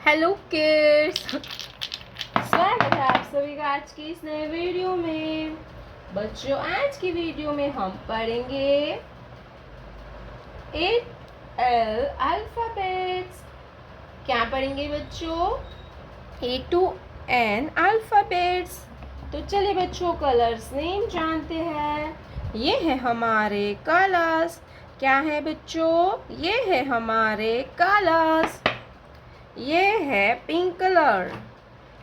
Hello kids, स्वागत है आप सभी का आज की इस नए वीडियो में। बच्चों, आज की वीडियो में हम पढ़ेंगे 8L अल्फाबेट्स। क्या पढ़ेंगे बच्चों? A to N alphabets. तो चलिए बच्चों, कलर्स नेम जानते हैं। ये है हमारे कलर्स। क्या है बच्चों? ये है हमारे कलर्स। ये है पिंक कलर।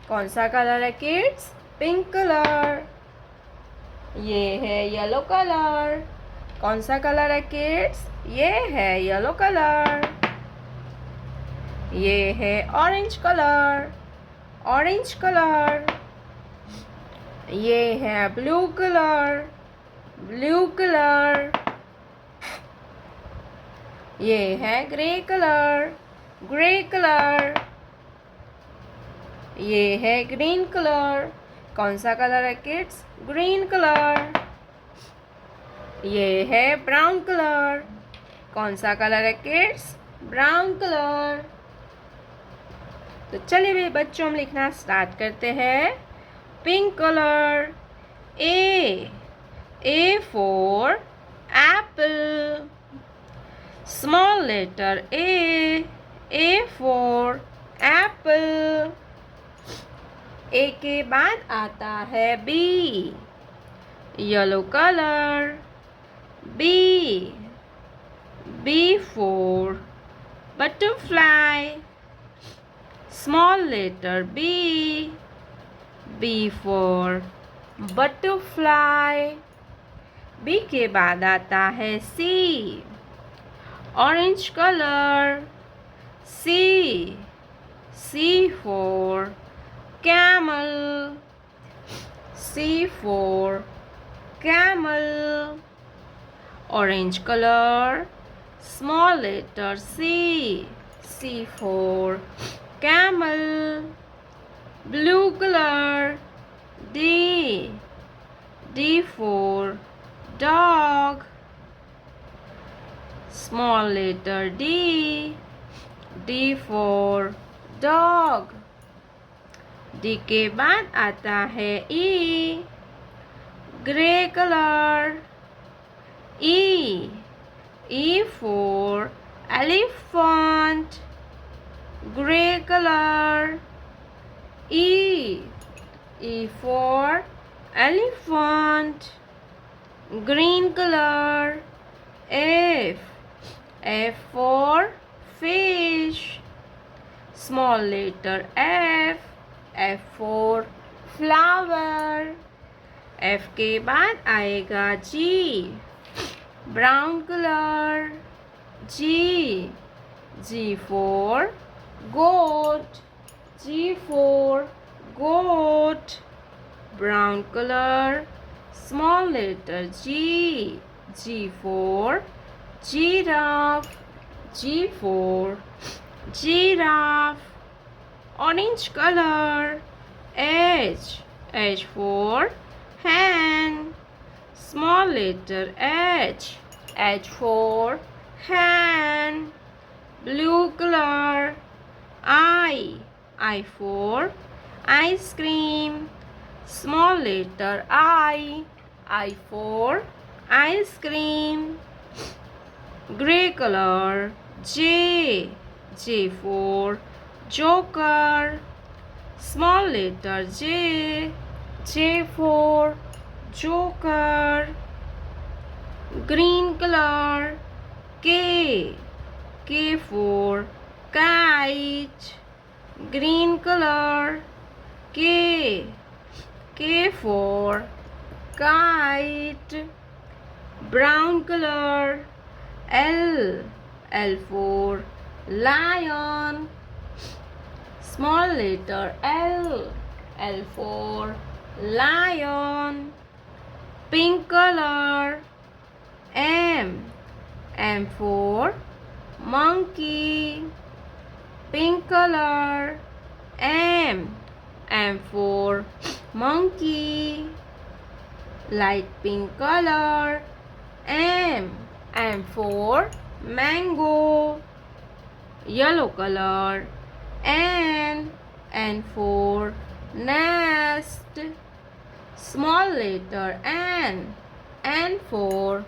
कौन सा कलर है किड्स? Pink colour. ये है येलो कलर। कौन सा कलर है किड्स? ये है येलो कलर। ये है ऑरेंज कलर। Orange colour. ये है ब्लू कलर। Blue colour. ये है ग्रे कलर। Grey colour. ये है ग्रीन कलर। कौन सा कलर है किड्स? Green colour. ये है ब्राउन कलर। कौन सा कलर है किड्स? Brown colour. तो चलिए भी बच्चों, हम लिखना स्टार्ट करते हैं। Pink colour. A for apple. Small letter A for apple. A के बाद आता है B. Yellow colour. B for butterfly. Small letter B for butterfly. B के बाद आता है C. Orange colour. C for camel. C for camel. Orange color. Small letter C for camel. Blue color. D for dog. Small letter D for dog. D के बाद आता है E. Grey colour. E for elephant. Grey colour. E for elephant. Green colour. F for fish. Small letter F for flower. F के बाद आएगा G। Brown colour. G for goat. G for goat. Brown colour. Small letter G for giraffe. G for giraffe. Orange color. H for hen. Small letter H for hen. Blue color. I for ice cream. Small letter I for ice cream. Gray color. J for joker. Small letter J for joker. Green color. K for kite. Green color. K for kite. Brown color. L for lion. Small letter L for lion. Pink color. M for monkey. Pink color. M for monkey. Light pink color. M for mango. Yellow color. M N for nest. Small letter N. N for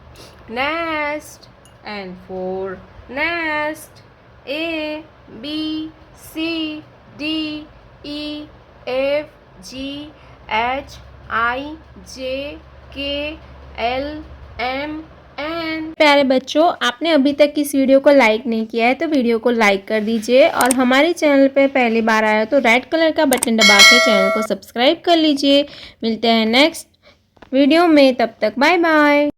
nest. N for nest. A B C D E F G H I J K L M N। प्यारे बच्चों, आपने अभी तक इस video को like नहीं किया है तो वीडियो को लाइक कर दीजिए और हमारे चैनल पे पहली बार आया तो रेड कलर का बटन दबा के चैनल को सब्सक्राइब कर लीजिए। मिलते हैं नेक्स्ट वीडियो में, तब तक बाय बाय।